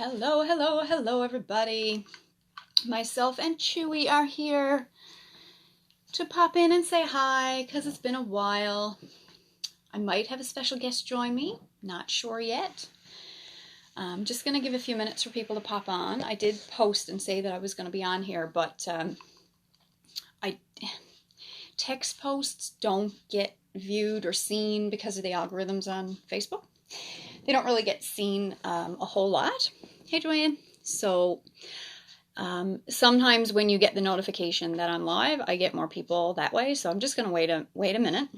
Hello, hello, hello, everybody. Myself and Chewy are here to pop in and say hi because it's been a while. I might have a special guest join me, not sure yet. I'm just going to give a few minutes for people to pop on. I did post and say that I was going to be on here, but text posts don't get viewed or seen because of the algorithms on Facebook. They don't really get seen a whole lot. Hey, Joanne. So sometimes when you get the notification that I'm live, I get more people that way. So I'm just going to wait a minute,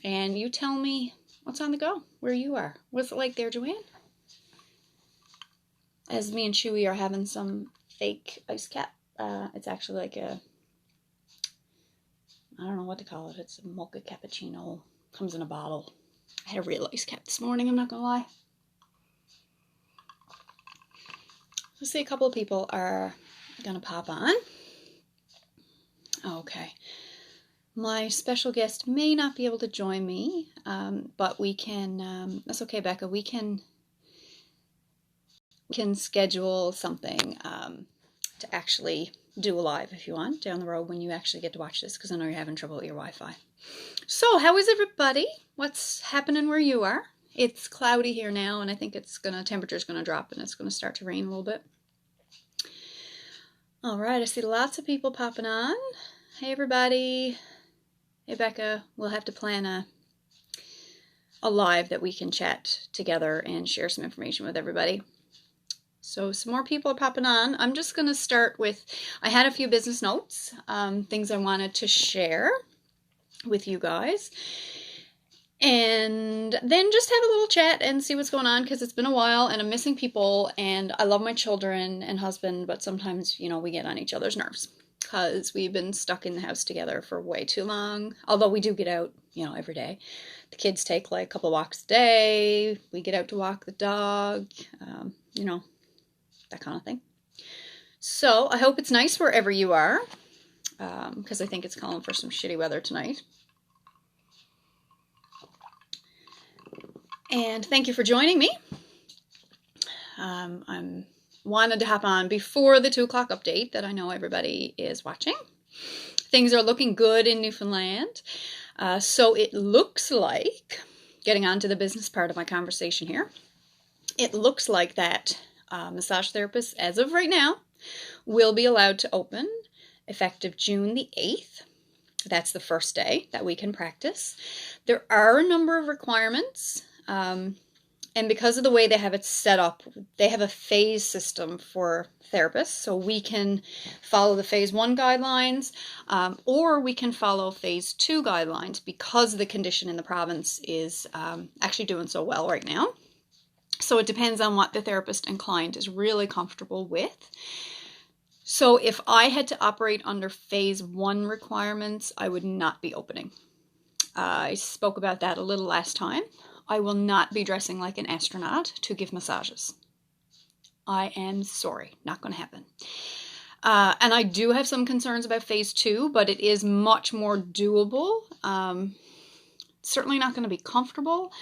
and you tell me what's on the go, where you are. What's it like there, Joanne? As me and Chewy are having some fake ice cap. It's actually like I don't know what to call it. It's a mocha cappuccino. Comes in a bottle. I had a real ice cap this morning, I'm not going to lie. Let's see, a couple of people are going to pop on. Okay. My special guest may not be able to join me, but we can, that's okay, Becca, we can schedule something to actually do a live if you want down the road when you actually get to watch this, because I know you're having trouble with your Wi-Fi. So, how is everybody? What's happening where you are? It's cloudy here now, and I think temperature's gonna drop, and it's gonna start to rain a little bit. All right, I see lots of people popping on. Hey, everybody. Hey, Becca. We'll have to plan a live that we can chat together and share some information with everybody. So some more people are popping on. I'm just gonna start with, I had a few business notes, things I wanted to share with you guys. And then just have a little chat and see what's going on, because it's been a while and I'm missing people, and I love my children and husband, but sometimes, we get on each other's nerves because we've been stuck in the house together for way too long. Although we do get out, every day. The kids take like a couple walks a day. We get out to walk the dog, that kind of thing. So I hope it's nice wherever you are, because I think it's calling for some shitty weather tonight. And thank you for joining me. I'm wanted to hop on before the 2 o'clock update that I know everybody is watching. Things are looking good in Newfoundland. So it looks like, getting on to the business part of my conversation here, it looks like that massage therapists, as of right now, will be allowed to open effective June the 8th. That's the first day that we can practice. There are a number of requirements. And because of the way they have it set up, they have a phase system for therapists. So we can follow the phase 1 guidelines, or we can follow phase 2 guidelines, because the condition in the province is actually doing so well right now. So it depends on what the therapist and client is really comfortable with. So if I had to operate under phase 1 requirements, I would not be opening. I spoke about that a little last time. I will not be dressing like an astronaut to give massages. I am sorry, not going to happen. And I do have some concerns about phase 2, but it is much more doable. Certainly not going to be comfortable,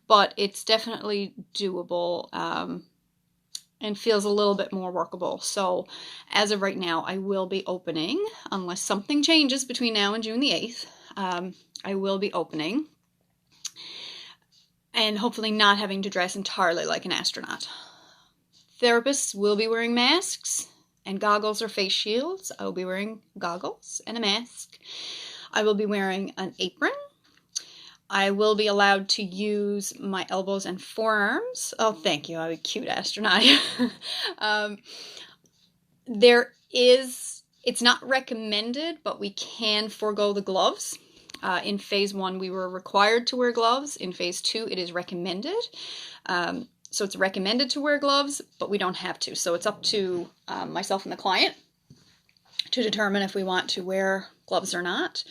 but it's definitely doable and feels a little bit more workable. So as of right now, I will be opening, unless something changes between now and June the 8th. I will be opening, and hopefully not having to dress entirely like an astronaut. Therapists will be wearing masks and goggles or face shields. I will be wearing goggles and a mask. I will be wearing an apron. I will be allowed to use my elbows and forearms. Oh, thank you. I'm a cute astronaut. It's not recommended, but we can forego the gloves. In phase 1, we were required to wear gloves. In phase 2, it is recommended. So it's recommended to wear gloves, but we don't have to. So it's up to myself and the client to determine if we want to wear gloves or not.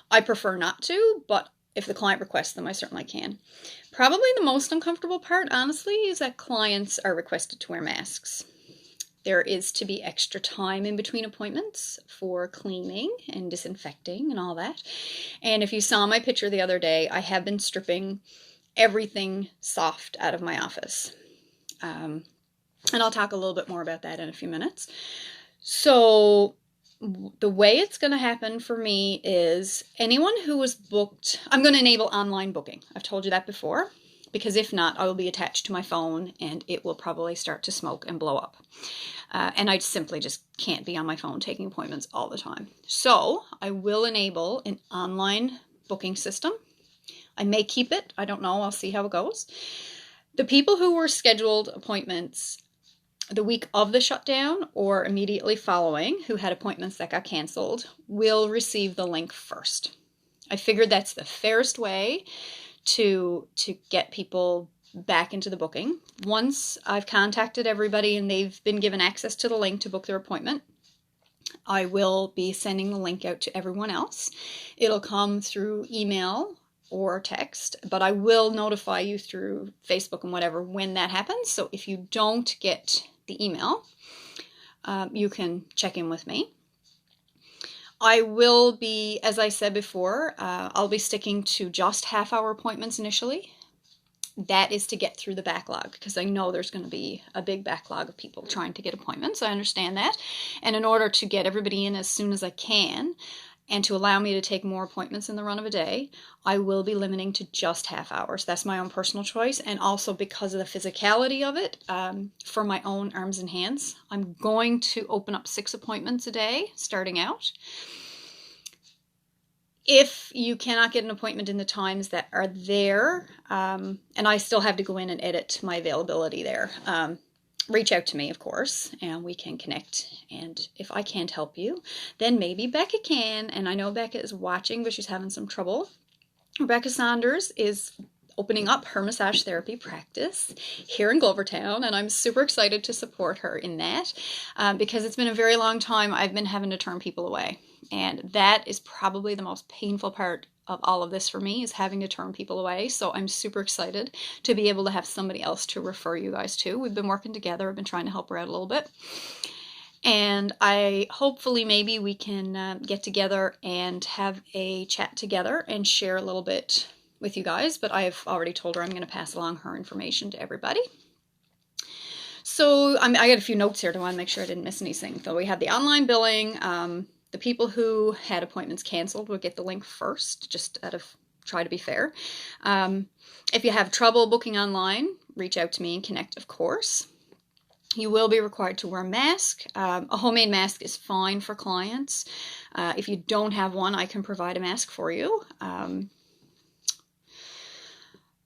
I prefer not to, but if the client requests them, I certainly can. Probably the most uncomfortable part, honestly, is that clients are requested to wear masks. There is to be extra time in between appointments for cleaning and disinfecting and all that. And if you saw my picture the other day, I have been stripping everything soft out of my office. And I'll talk a little bit more about that in a few minutes. So the way it's going to happen for me is anyone who was booked, I'm going to enable online booking. I've told you that before, because if not, I will be attached to my phone and it will probably start to smoke and blow up. And I simply just can't be on my phone taking appointments all the time. So I will enable an online booking system. I may keep it. I don't know. I'll see how it goes. The people who were scheduled appointments the week of the shutdown or immediately following, who had appointments that got canceled, will receive the link first. I figured that's the fairest way to get people back into the booking. Once I've contacted everybody and they've been given access to the link to book their appointment, I will be sending the link out to everyone else. It'll come through email or text, but I will notify you through Facebook and whatever when that happens. So if you don't get the email, you can check in with me. I will be, as I said before, I'll be sticking to just half-hour appointments initially. That is to get through the backlog, because I know there's going to be a big backlog of people trying to get appointments. I understand that. And in order to get everybody in as soon as I can, and to allow me to take more appointments in the run of a day, I will be limiting to just half hours. That's my own personal choice. And also because of the physicality of it, for my own arms and hands, I'm going to open up 6 appointments a day starting out. If you cannot get an appointment in the times that are there, and I still have to go in and edit my availability there, reach out to me, of course, and we can connect. And if I can't help you, then maybe Becca can. And I know Becca is watching, but she's having some trouble. Rebecca Saunders is opening up her massage therapy practice here in Glovertown, and I'm super excited to support her in that, because it's been a very long time I've been having to turn people away. And that is probably the most painful part of all of this for me, is having to turn people away. So I'm super excited to be able to have somebody else to refer you guys to. We've been working together. I've been trying to help her out a little bit. And hopefully maybe we can get together and have a chat together and share a little bit with you guys. But I've already told her I'm going to pass along her information to everybody. So I got a few notes here. I want to make sure I didn't miss anything. So we had the online billing. The people who had appointments canceled will get the link first, just try to be fair. If you have trouble booking online, reach out to me and connect, of course. You will be required to wear a mask. A homemade mask is fine for clients. If you don't have one, I can provide a mask for you.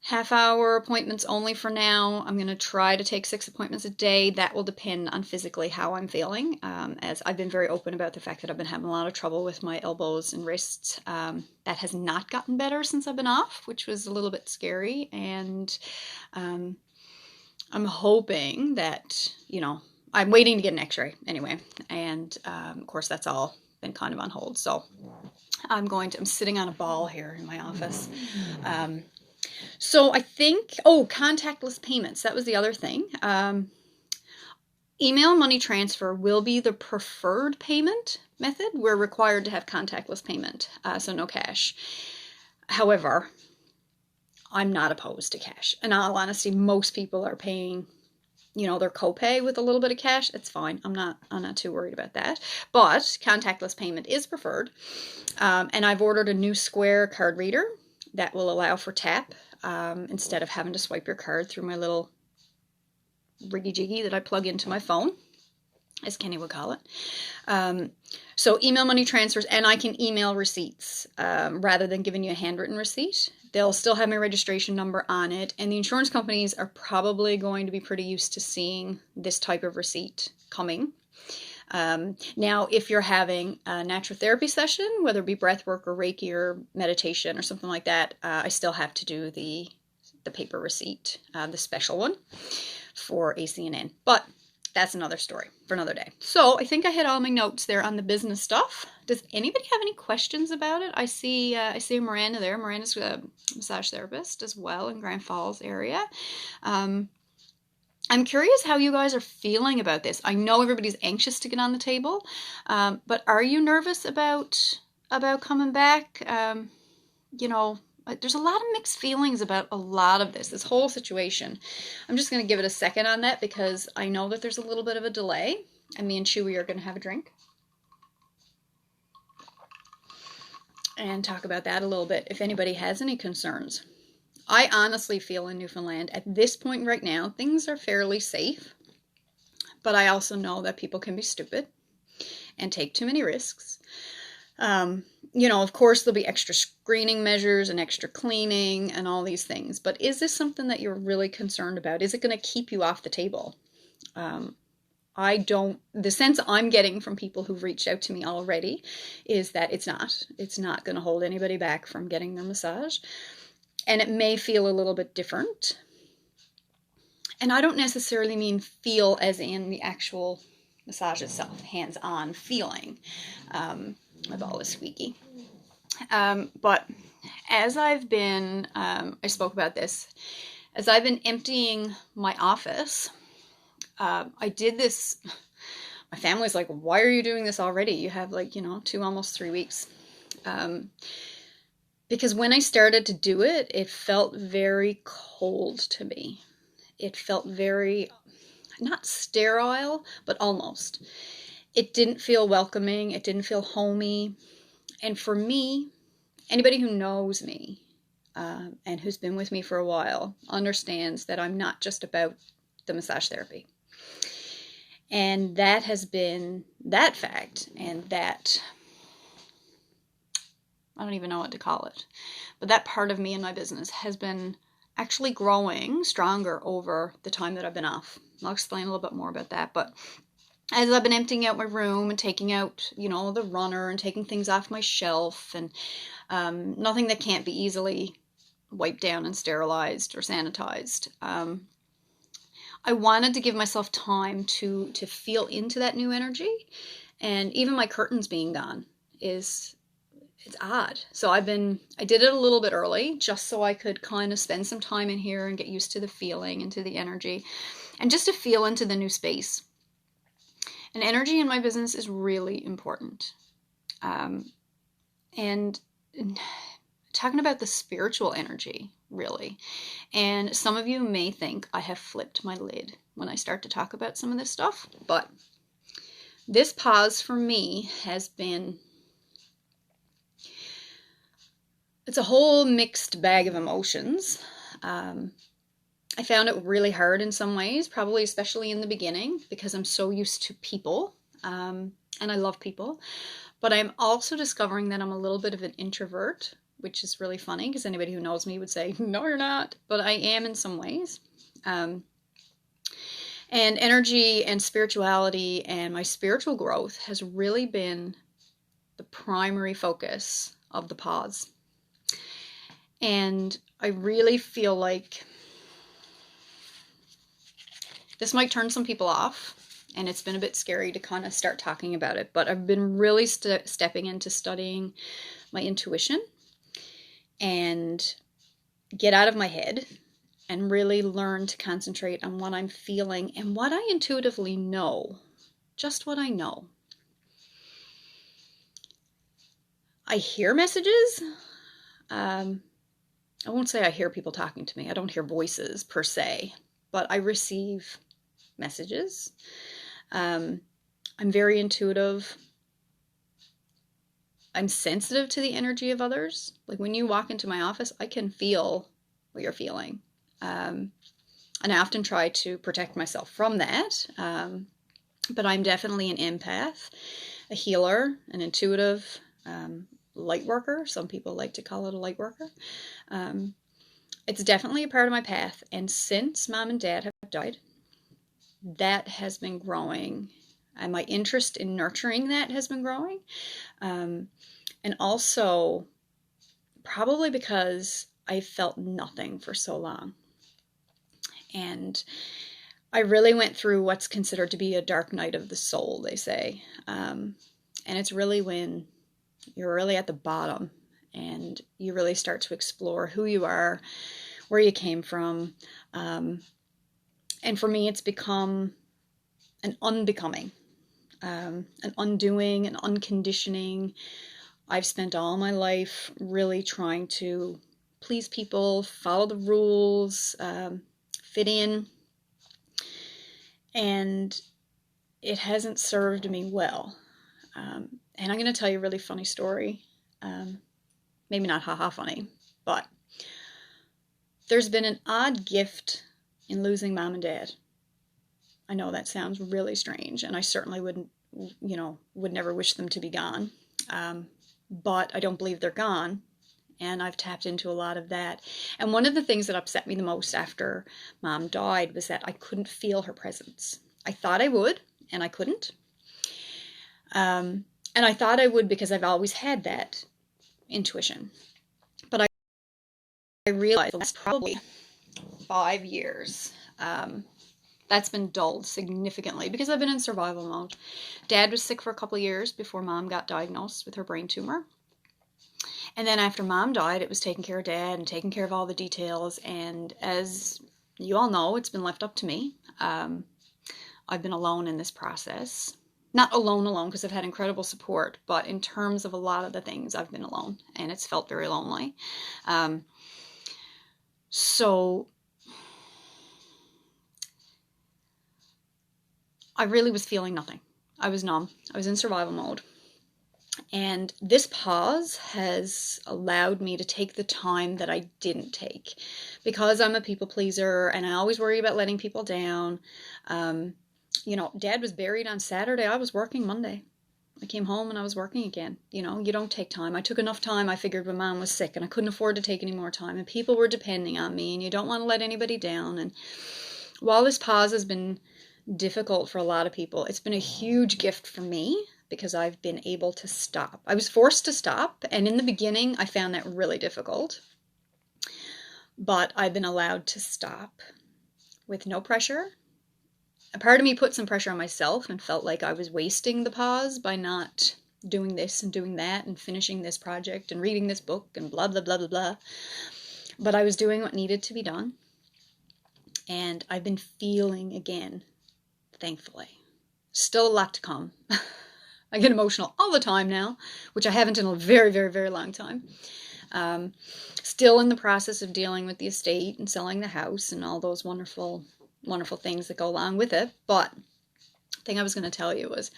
Half-hour appointments only for now. I'm going to try to take 6 appointments a day. That will depend on physically how I'm feeling, as I've been very open about the fact that I've been having a lot of trouble with my elbows and wrists. That has not gotten better since I've been off, which was a little bit scary. And I'm hoping that, I'm waiting to get an x-ray anyway. And of course, that's all been kind of on hold. So I'm sitting on a ball here in my office. So I think, contactless payments. That was the other thing. Email money transfer will be the preferred payment method. We're required to have contactless payment, so no cash. However, I'm not opposed to cash. In all honesty, most people are paying, their copay with a little bit of cash. It's fine. I'm not too worried about that. But contactless payment is preferred. And I've ordered a new Square card reader that will allow for tap, instead of having to swipe your card through my little riggy-jiggy that I plug into my phone, as Kenny would call it. So email money transfers, and I can email receipts rather than giving you a handwritten receipt. They'll still have my registration number on it, and the insurance companies are probably going to be pretty used to seeing this type of receipt coming. Now, if you're having a natural therapy session, whether it be breath work or Reiki or meditation or something like that, I still have to do the paper receipt, the special one for ACNN. But that's another story for another day. So I think I had all my notes there on the business stuff. Does anybody have any questions about it? I see Miranda there. Miranda's a massage therapist as well in Grand Falls area. I'm curious how you guys are feeling about this. I know everybody's anxious to get on the table, but are you nervous about coming back? there's a lot of mixed feelings about a lot of this whole situation. I'm just going to give it a second on that because I know that there's a little bit of a delay, and me and Chewy are going to have a drink and talk about that a little bit if anybody has any concerns. I honestly feel in Newfoundland at this point right now, things are fairly safe, but I also know that people can be stupid and take too many risks. Of course, there'll be extra screening measures and extra cleaning and all these things. But is this something that you're really concerned about? Is it going to keep you off the table? The sense I'm getting from people who've reached out to me already is that it's not going to hold anybody back from getting their massage. And it may feel a little bit different. And I don't necessarily mean feel as in the actual massage itself, hands-on feeling. My ball is squeaky. But as I've been, I spoke about this, as I've been emptying my office, I did this, my family's like, why are you doing this already? You have almost 3 weeks. Because when I started to do it, it felt very cold to me. It felt very, not sterile, but almost. It didn't feel welcoming. It didn't feel homey. And for me, anybody who knows me and who's been with me for a while understands that I'm not just about the massage therapy. And that has been that fact and that, I don't even know what to call it, but that part of me in my business has been actually growing stronger over the time that I've been off. I'll explain a little bit more about that, but as I've been emptying out my room and taking out, the runner and taking things off my shelf and nothing that can't be easily wiped down and sterilized or sanitized, I wanted to give myself time to feel into that new energy. And even my curtains being gone it's odd. So I did it a little bit early just so I could kind of spend some time in here and get used to the feeling and to the energy and just to feel into the new space. And energy in my business is really important. And talking about the spiritual energy, really. And some of you may think I have flipped my lid when I start to talk about some of this stuff, but this pause for me has been, it's a whole mixed bag of emotions. I found it really hard in some ways, probably especially in the beginning, because I'm so used to people, and I love people. But I'm also discovering that I'm a little bit of an introvert, which is really funny, because anybody who knows me would say, no, you're not. But I am in some ways. And energy and spirituality and my spiritual growth has really been the primary focus of the pause. And I really feel like this might turn some people off, and it's been a bit scary to kind of start talking about it, but I've been really stepping into studying my intuition and get out of my head and really learn to concentrate on what I'm feeling and what I intuitively know, just what I know. I hear messages. I won't say I hear people talking to me. I don't hear voices per se, but I receive messages. I'm very intuitive. I'm sensitive to the energy of others. Like when you walk into my office, I can feel what you're feeling. And I often try to protect myself from that. But I'm definitely an empath, a healer, an intuitive, light worker. Some people like to call it a light worker. It's definitely a part of my path. And since Mom and Dad have died, that has been growing. And my interest in nurturing that has been growing. And also, probably because I felt nothing for so long. And I really went through what's considered to be a dark night of the soul, they say. And it's really when you're really at the bottom and you really start to explore who you are, where you came from. And for me, it's become an unbecoming, an undoing, an unconditioning. I've spent all my life really trying to please people, follow the rules, fit in, and it hasn't served me well. And I'm going to tell you a really funny story. Maybe not haha funny, but there's been an odd gift in losing mom and dad. I know that sounds really strange, and I certainly wouldn't, would never wish them to be gone. But I don't believe they're gone, and I've tapped into a lot of that. And one of the things that upset me the most after mom died was that I couldn't feel her presence. I thought I would, and I couldn't. And I thought I would because I've always had that intuition. But I realized that's probably 5 years. That's been dulled significantly because I've been in survival mode. Dad was sick for a couple of years before mom got diagnosed with her brain tumor. And then after mom died, it was taking care of dad and taking care of all the details. And as you all know, it's been left up to me. I've been alone in this process. Not alone, because I've had incredible support, but in terms of a lot of the things, I've been alone, and it's felt very lonely. So I really was feeling nothing. I was numb. I was in survival mode. And this pause has allowed me to take the time that I didn't take. Because I'm a people pleaser, and I always worry about letting people down. Dad was buried on Saturday. I was working Monday. I came home and I was working again. You don't take time. I took enough time, I figured, when mom was sick, and I couldn't afford to take any more time. And people were depending on me, and you don't want to let anybody down. And while this pause has been difficult for a lot of people, it's been a huge gift for me because I've been able to stop. I was forced to stop, and in the beginning, I found that really difficult. But I've been allowed to stop with no pressure. A part of me put some pressure on myself and felt like I was wasting the pause by not doing this and doing that and finishing this project and reading this book and blah, blah, blah, blah, blah. But I was doing what needed to be done. And I've been feeling again, thankfully. Still a lot to come. I get emotional all the time now, which I haven't in a very, very, very long time. Still in the process of dealing with the estate and selling the house and all those wonderful things that go along with it. But the thing I was going to tell you was,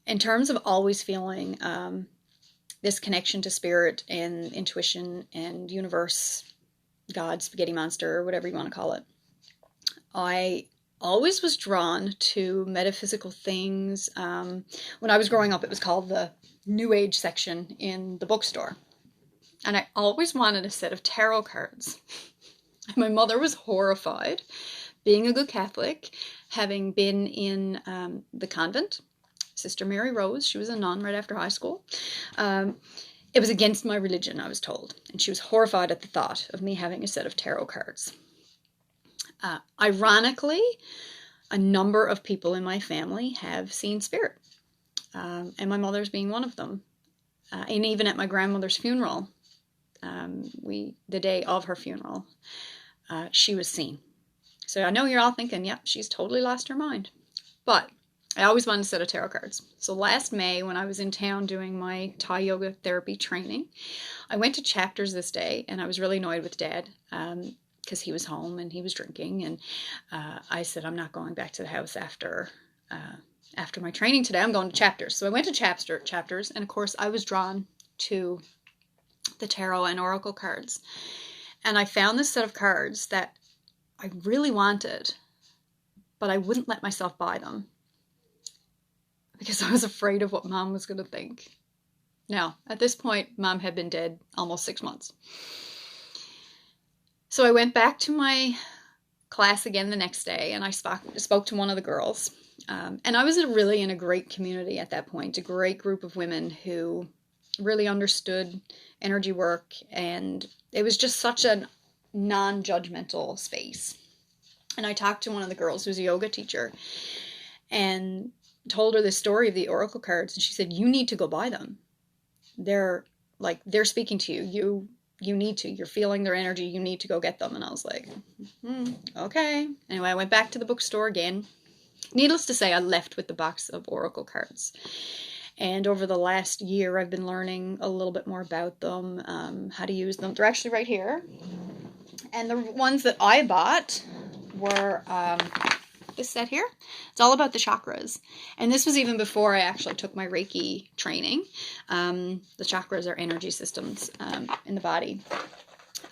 in terms of always feeling this connection to spirit and intuition and universe, God, spaghetti monster, whatever you want to call it, I always was drawn to metaphysical things. When I was growing up, it was called the New Age section in the bookstore. And I always wanted a set of tarot cards. My mother was horrified. Being a good Catholic, having been in the convent, Sister Mary Rose, she was a nun right after high school. It was against my religion, I was told, and she was horrified at the thought of me having a set of tarot cards. Ironically, a number of people in my family have seen spirit, and my mother's being one of them. And even at my grandmother's funeral, the day of her funeral, she was seen. So I know you're all thinking, yep, she's totally lost her mind. But I always wanted a set of tarot cards. So last May, when I was in town doing my Thai yoga therapy training, I went to Chapters this day, and I was really annoyed with Dad because he was home and he was drinking. And I said, I'm not going back to the house after my training today. I'm going to Chapters. So I went to Chapters, and of course I was drawn to the tarot and oracle cards. And I found this set of cards that I really wanted, but I wouldn't let myself buy them because I was afraid of what Mom was going to think. Now, at this point, Mom had been dead almost 6 months. So I went back to my class again the next day, and I spoke to one of the girls. And I was really in a great community at that point, a great group of women who really understood energy work, and it was just such a non-judgmental space. And I talked to one of the girls who's a yoga teacher and told her the story of the oracle cards, and she said, you need to go buy them. They're speaking to you. You need to. You're feeling their energy. You need to go get them. And I was like, okay. Anyway, I went back to the bookstore again. Needless to say, I left with the box of oracle cards. And over the last year, I've been learning a little bit more about them, how to use them. They're actually right here. And the ones that I bought were this set here. It's all about the chakras. And this was even before I actually took my Reiki training. The chakras are energy systems in the body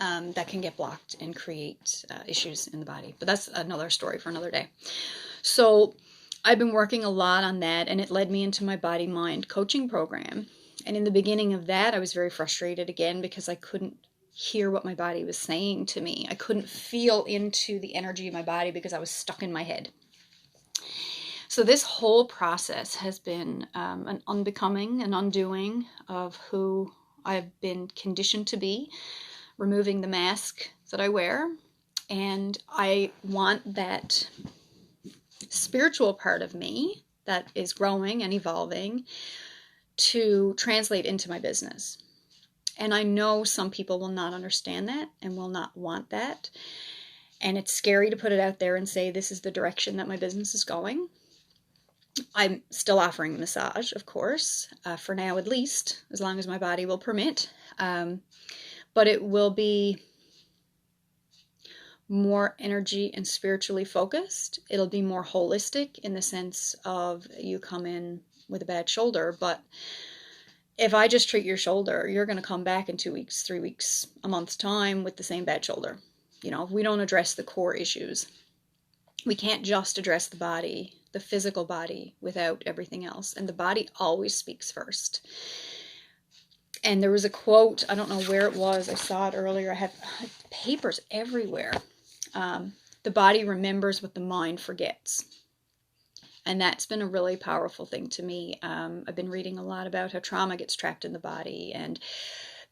that can get blocked and create issues in the body. But that's another story for another day. So I've been working a lot on that, and it led me into my body-mind coaching program. And in the beginning of that, I was very frustrated again because I couldn't hear what my body was saying to me. I couldn't feel into the energy of my body because I was stuck in my head. So this whole process has been an unbecoming, an undoing of who I've been conditioned to be, removing the mask that I wear. And I want that spiritual part of me that is growing and evolving to translate into my business. And I know some people will not understand that and will not want that. And it's scary to put it out there and say, this is the direction that my business is going. I'm still offering massage, of course, for now at least, as long as my body will permit. But it will be more energy and spiritually focused. It'll be more holistic in the sense of you come in with a bad shoulder, but if I just treat your shoulder, you're going to come back in 2 weeks, 3 weeks, a month's time with the same bad shoulder. You know, if we don't address the core issues, we can't just address the body, the physical body, without everything else. And the body always speaks first. And there was a quote, I don't know where it was, I saw it earlier, I have papers everywhere. The body remembers what the mind forgets. And that's been a really powerful thing to me. I've been reading a lot about how trauma gets trapped in the body. And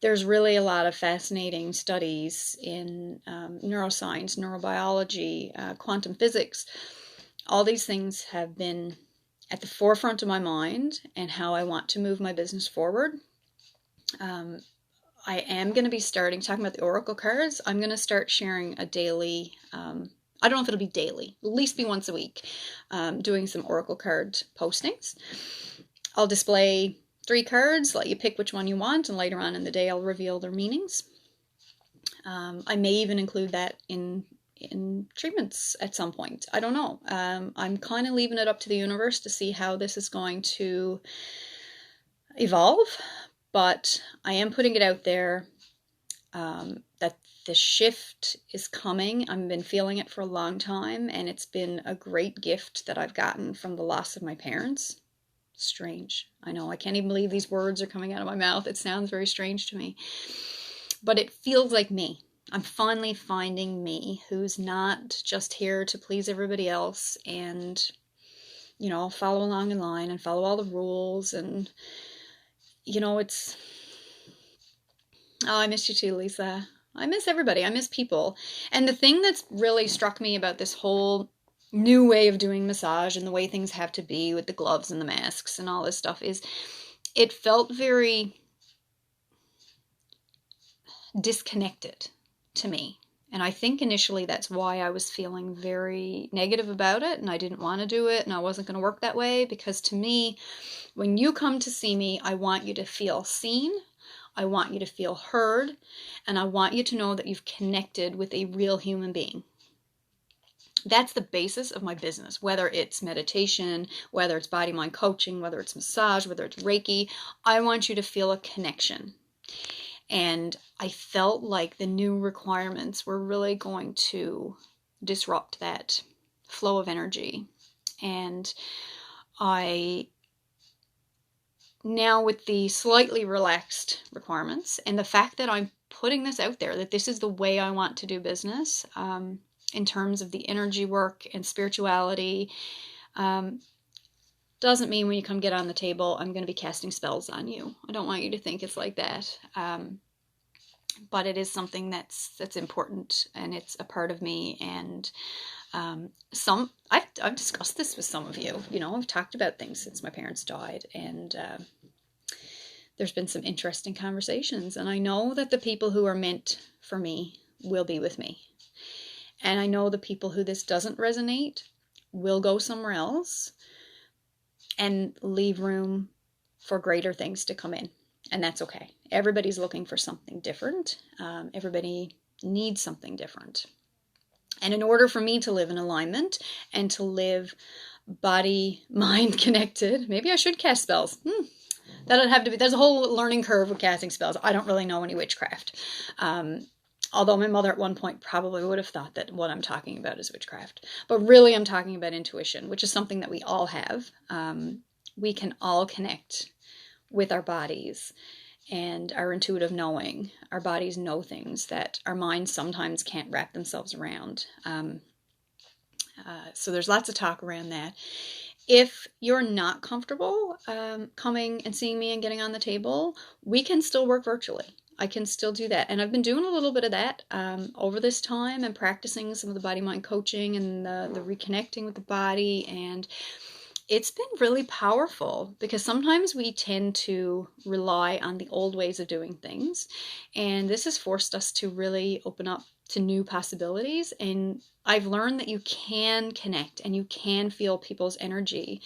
there's really a lot of fascinating studies in neuroscience, neurobiology, quantum physics. All these things have been at the forefront of my mind and how I want to move my business forward. I am going to be talking about the oracle cards. I'm going to start sharing a daily, I don't know if it'll be daily, at least be once a week, doing some oracle card postings. I'll display 3 cards, let you pick which one you want, and later on in the day I'll reveal their meanings. I may even include that in treatments at some point. I don't know. I'm kind of leaving it up to the universe to see how this is going to evolve, but I am putting it out there that the shift is coming. I've been feeling it for a long time, and it's been a great gift that I've gotten from the loss of my parents. Strange. I know, I can't even believe these words are coming out of my mouth. It sounds very strange to me. But it feels like me. I'm finally finding me, who's not just here to please everybody else and, you know, follow along in line and follow all the rules. And, you know, it's... Oh, I miss you too, Lisa. I miss everybody. I miss people. And the thing that's really struck me about this whole new way of doing massage and the way things have to be with the gloves and the masks and all this stuff is it felt very disconnected to me. And I think initially that's why I was feeling very negative about it and I didn't want to do it and I wasn't going to work that way, because to me, when you come to see me, I want you to feel seen, I want you to feel heard, and I want you to know that you've connected with a real human being. That's the basis of my business, whether it's meditation, whether it's body-mind coaching, whether it's massage, whether it's Reiki. I want you to feel a connection. And I felt like the new requirements were really going to disrupt that flow of energy. And I, now with the slightly relaxed requirements and the fact that I'm putting this out there, that this is the way I want to do business, in terms of the energy work and spirituality, doesn't mean when you come get on the table, I'm going to be casting spells on you. I don't want you to think it's like that. But it is something that's important, and it's a part of me. And I've discussed this with some of you. You know, I've talked about things since my parents died, and there's been some interesting conversations. And I know that the people who are meant for me will be with me. And I know the people who this doesn't resonate will go somewhere else and leave room for greater things to come in. And that's okay. Everybody's looking for something different. Everybody needs something different. And in order for me to live in alignment and to live body, mind connected, maybe I should cast spells. That'd have to be, there's a whole learning curve with casting spells. I don't really know any witchcraft. Although my mother at one point probably would have thought that what I'm talking about is witchcraft. But really I'm talking about intuition, which is something that we all have. We can all connect with our bodies and our intuitive knowing. Our bodies know things that our minds sometimes can't wrap themselves around. So there's lots of talk around that. If you're not comfortable coming and seeing me and getting on the table, we can still work virtually. I can still do that. And I've been doing a little bit of that over this time and practicing some of the body-mind coaching and the reconnecting with the body. And it's been really powerful because sometimes we tend to rely on the old ways of doing things. And this has forced us to really open up to new possibilities. And I've learned that you can connect and you can feel people's energy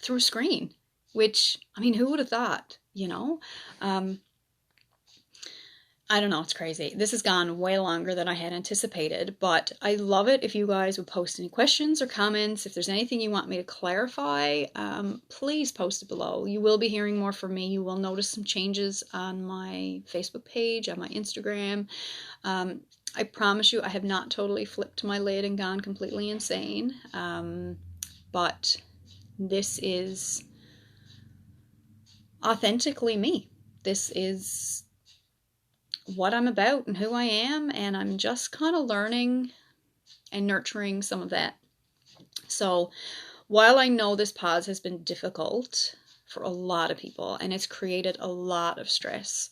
through a screen, which, I mean, who would have thought, you know? I don't know, it's crazy. This has gone way longer than I had anticipated, but I love it if you guys would post any questions or comments. If there's anything you want me to clarify, please post it below. You will be hearing more from me. You will notice some changes on my Facebook page, on my Instagram. I promise you I have not totally flipped my lid and gone completely insane, but this is authentically me. This is what I'm about and who I am, and I'm just kind of learning and nurturing some of that. So while I know this pause has been difficult for a lot of people and it's created a lot of stress,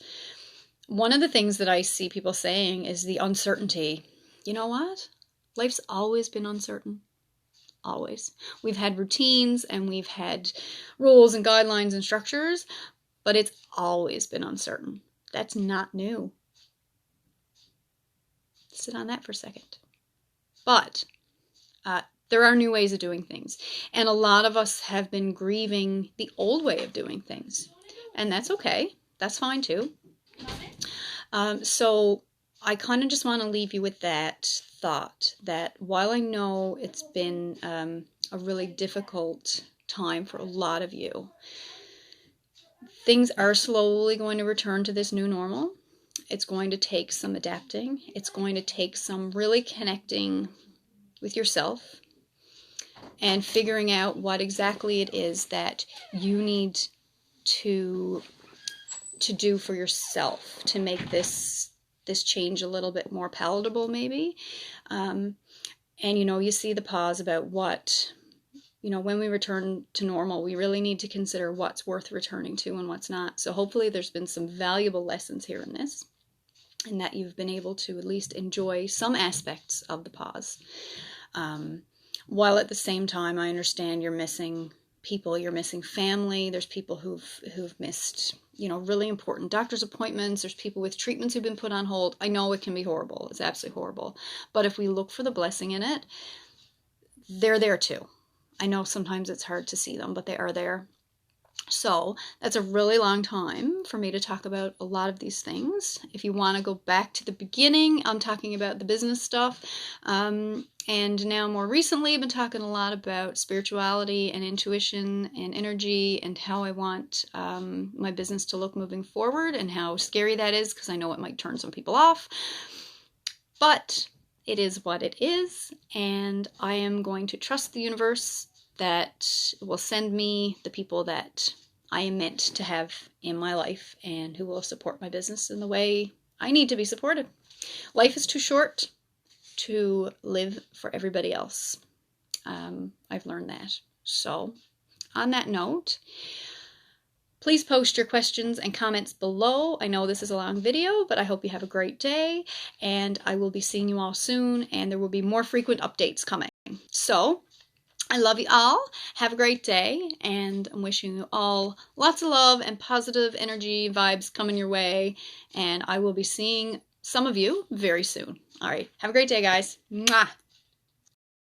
one of the things that I see people saying is the uncertainty. You know what? Life's always been uncertain. Always. We've had routines and we've had rules and guidelines and structures, but it's always been uncertain. That's not new. Sit on that for a second. But there are new ways of doing things. And a lot of us have been grieving the old way of doing things. And that's okay. That's fine too. So I kind of just want to leave you with that thought that while I know it's been a really difficult time for a lot of you, things are slowly going to return to this new normal. It's going to take some adapting. It's going to take some really connecting with yourself and figuring out what exactly it is that you need to do for yourself to make this change a little bit more palatable, maybe. And, you know, you see the pause about what, you know, when we return to normal, we really need to consider what's worth returning to and what's not. So hopefully there's been some valuable lessons here in this, and that you've been able to at least enjoy some aspects of the pause. While at the same time, I understand you're missing people, you're missing family. There's people who've missed, you know, really important doctor's appointments. There's people with treatments who've been put on hold. I know it can be horrible. It's absolutely horrible. But if we look for the blessing in it, they're there too. I know sometimes it's hard to see them, but they are there. So that's a really long time for me to talk about a lot of these things. If you want to go back to the beginning, I'm talking about the business stuff. And now more recently, I've been talking a lot about spirituality and intuition and energy and how I want my business to look moving forward and how scary that is because I know it might turn some people off. But it is what it is, and I am going to trust the universe that will send me the people that I am meant to have in my life and who will support my business in the way I need to be supported. Life is too short to live for everybody else. I've learned that. So on that note, please post your questions and comments below. I know this is a long video, but I hope you have a great day, and I will be seeing you all soon, and there will be more frequent updates coming. So I love you all. Have a great day, and I'm wishing you all lots of love and positive energy vibes coming your way, and I will be seeing some of you very soon. All right. Have a great day, guys. Mwah.